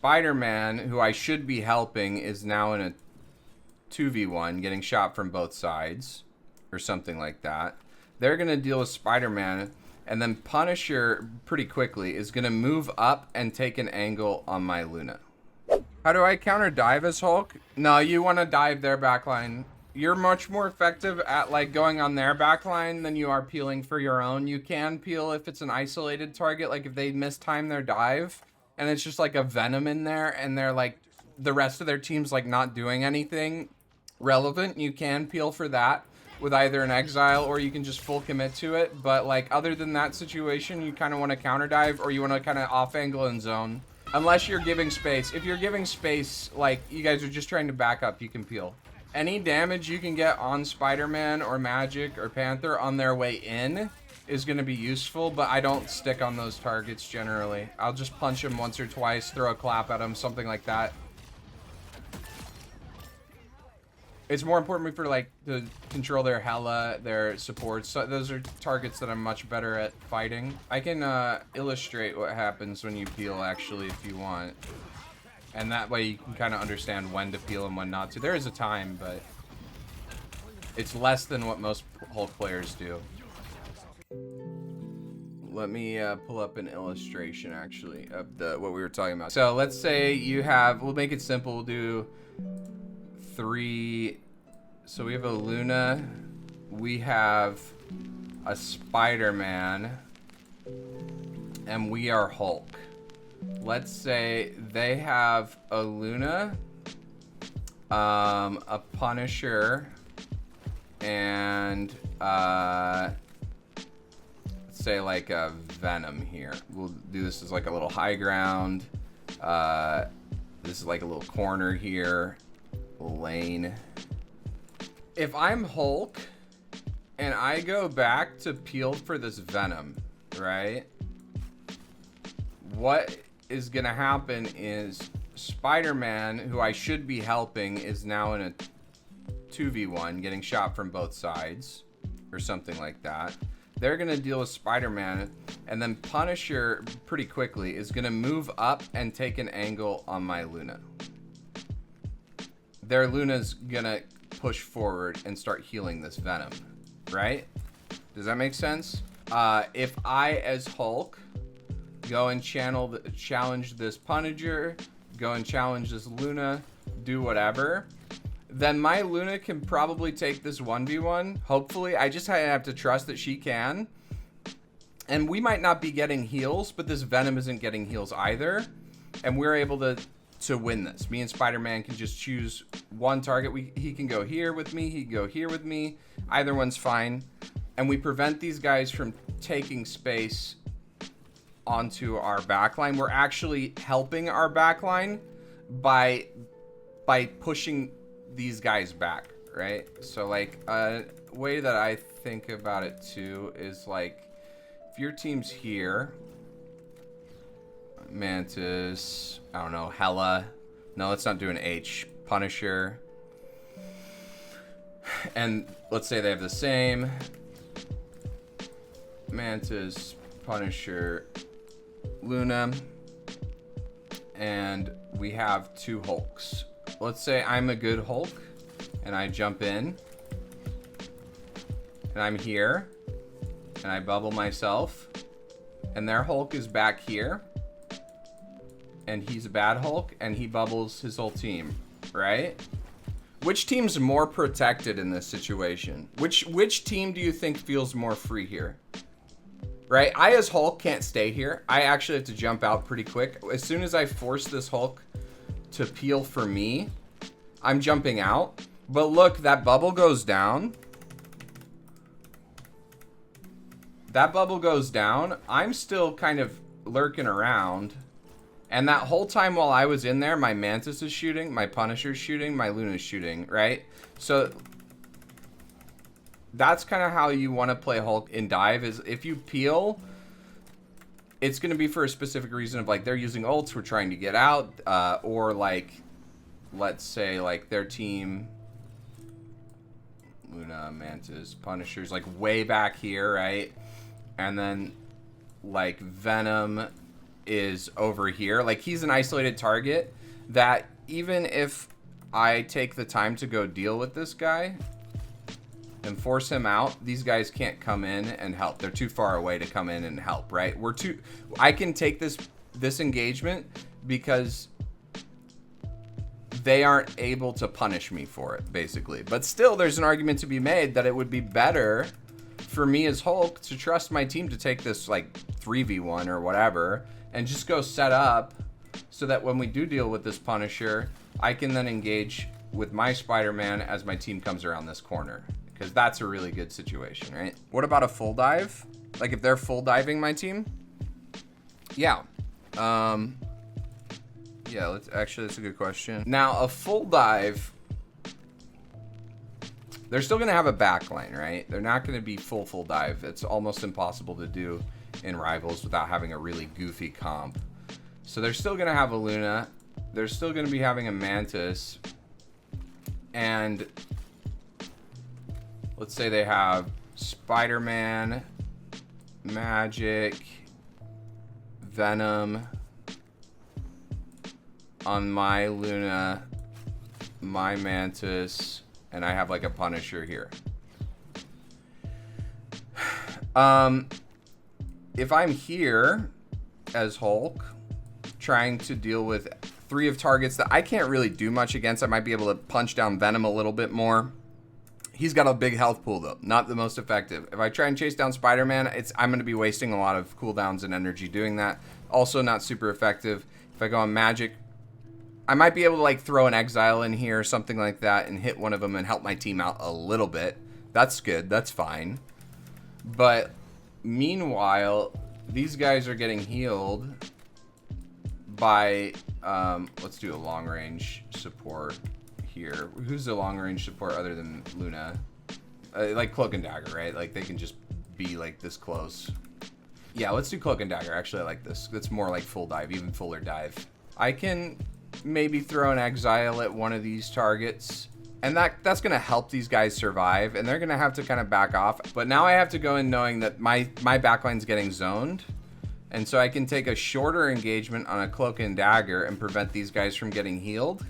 Spider-Man, who I should be helping, is now in a 2v1, getting shot from both sides, or something like that. They're going to deal with Spider-Man, and then Punisher, pretty quickly, is going to move up and take an angle on my Luna. How do I counter dive as Hulk? No, you want to dive their backline. You're much more effective at like going on their backline than you are peeling for your own. You can peel if it's an isolated target, like if they mistime their dive and it's just like a Venom in there and they're like the rest of their team's like not doing anything relevant. You can peel for that with either an exile or you can just full commit to it. But like other than that situation, you kind of want to counter dive or you want to kind of off angle and zone. Unless you're giving space. If you're giving space, like you guys are just trying to back up, you can peel. Any damage you can get on Spider-Man or Magic or Panther on their way in is going to be useful, but I don't stick on those targets generally. I'll just punch them once or twice, throw a clap at them, something like that. It's more important for like to control their Hela, their supports. So those are targets that I'm much better at fighting. I can illustrate what happens when you peel actually if you want. And that way you can kind of understand when to peel and when not to. There is a time, but it's less than what most Hulk players do. Let me pull up an illustration actually of what we were talking about. So let's say you have, we'll make it simple, we'll do 3. So we have a Luna, we have a Spider-Man, and we are Hulk. Let's say they have a Luna, a Punisher, and let's say like a Venom here. We'll do this as like a little high ground. This is like a little corner here, lane. If I'm Hulk and I go back to peel for this Venom, right? What is gonna happen is Spider-Man, who I should be helping, is now in a 2v1, getting shot from both sides, or something like that. They're gonna deal with Spider-Man, and then Punisher, pretty quickly, is gonna move up and take an angle on my Luna. Their Luna's gonna push forward and start healing this Venom, right? Does that make sense? If I, as Hulk, go and challenge this Punisher, go and challenge this Luna, do whatever, then my Luna can probably take this 1v1. Hopefully, I just have to trust that she can. And we might not be getting heals, but this Venom isn't getting heals either. And we're able to win this. Me and Spider-Man can just choose one target. He can go here with me, he can go here with me. Either one's fine. And we prevent these guys from taking space onto our backline. We're actually helping our backline by pushing these guys back, right? So like a way that I think about it too is like if your team's here, Mantis, I don't know, Hela, no, let's not do an H, Punisher, and let's say they have the same Mantis, Punisher, Luna, and we have 2 Hulks. Let's say I'm a good Hulk and I jump in and I'm here and I bubble myself and their Hulk is back here and he's a bad Hulk and he bubbles his whole team, right? Which team's more protected in this situation? Which team do you think feels more free here? Right? I as Hulk can't stay here. I actually have to jump out pretty quick. As soon as I force this Hulk to peel for me, I'm jumping out. But look, that bubble goes down. That bubble goes down. I'm still kind of lurking around. And that whole time while I was in there, my Mantis is shooting, my Punisher's shooting, my Luna's shooting, right? So that's kind of how you want to play Hulk in dive, is if you peel, it's going to be for a specific reason of like they're using ults, we're trying to get out, or like, let's say like their team, Luna, Mantis, Punisher's like way back here, right? And then like Venom is over here. Like, he's an isolated target that even if I take the time to go deal with this guy and force him out, these guys can't come in and help. They're too far away to come in and help, right? I can take this engagement because they aren't able to punish me for it, basically. But still, there's an argument to be made that it would be better for me as Hulk to trust my team to take this, like, 3v1 or whatever, and just go set up so that when we do deal with this Punisher, I can then engage with my Spider-Man as my team comes around this corner. Because that's a really good situation, right? What about a full dive? Like, if they're full diving my team? Yeah. Yeah, actually, that's a good question. Now, a full dive, they're still going to have a backline, right? They're not going to be full dive. It's almost impossible to do in Rivals without having a really goofy comp. So they're still going to have a Luna. They're still going to be having a Mantis. And let's say they have Spider-Man, Magic, Venom on my Luna, my Mantis, and I have like a Punisher here. If I'm here as Hulk, trying to deal with 3 of targets that I can't really do much against, I might be able to punch down Venom a little bit more. He's got a big health pool, though. Not the most effective. If I try and chase down Spider-Man, I'm going to be wasting a lot of cooldowns and energy doing that. Also not super effective. If I go on Magic, I might be able to, like, throw an Exile in here or something like that and hit one of them and help my team out a little bit. That's good. That's fine. But meanwhile, these guys are getting healed by... let's do a long-range support here. Who's the long-range support other than Luna? Like Cloak and Dagger, right? Like, they can just be, like, this close. Yeah, let's do Cloak and Dagger. Actually, I like this. That's more like full dive, even fuller dive. I can maybe throw an Exile at one of these targets, and that's going to help these guys survive, and they're going to have to kind of back off. But now I have to go in knowing that my backline's getting zoned, and so I can take a shorter engagement on a Cloak and Dagger and prevent these guys from getting healed.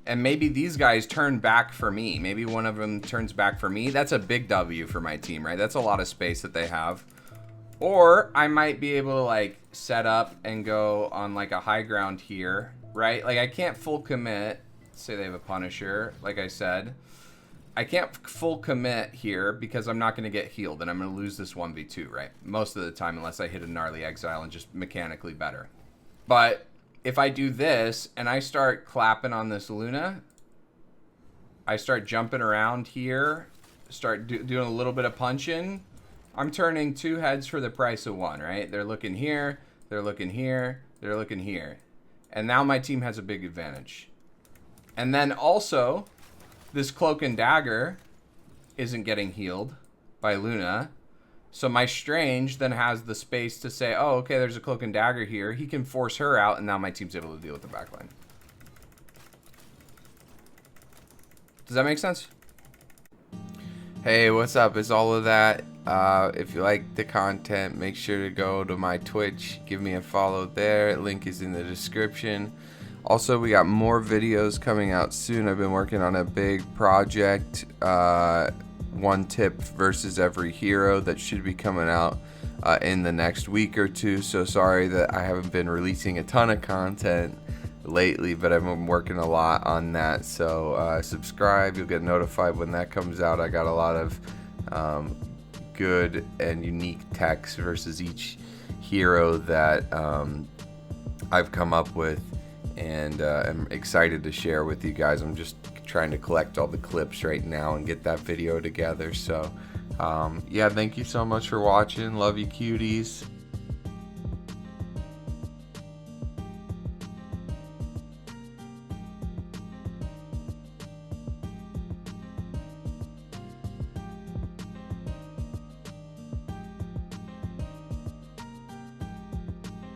And maybe these guys turn back for me. Maybe one of them turns back for me. That's a big W for my team, right? That's a lot of space that they have. Or I might be able to, like, set up and go on, like, a high ground here, right? Like, I can't full commit. Say they have a Punisher, like I said. I can't full commit here because I'm not going to get healed, and I'm going to lose this 1v2, right? Most of the time, unless I hit a gnarly Exile and just mechanically better. But if I do this and I start clapping on this Luna, I start jumping around here, start doing a little bit of punching, I'm turning 2 heads for the price of 1, right? They're looking here, they're looking here, they're looking here. And now my team has a big advantage. And then also, this Cloak and Dagger isn't getting healed by Luna. So my Strange then has the space to say, oh, okay, there's a Cloak and Dagger here. He can force her out, and now my team's able to deal with the backline. Does that make sense? Hey, what's up? It's all of that. If you like the content, make sure to go to my Twitch. Give me a follow there. Link is in the description. Also, we got more videos coming out soon. I've been working on a big project. One tip versus every hero that should be coming out in the next week or two. So sorry that I haven't been releasing a ton of content lately, but I've been working a lot on that. So subscribe, you'll get notified when that comes out. I got a lot of good and unique techs versus each hero that I've come up with, and I'm excited to share with you guys. I'm just trying to collect all the clips right now and get that video together. So yeah, thank you so much for watching. Love you, cuties.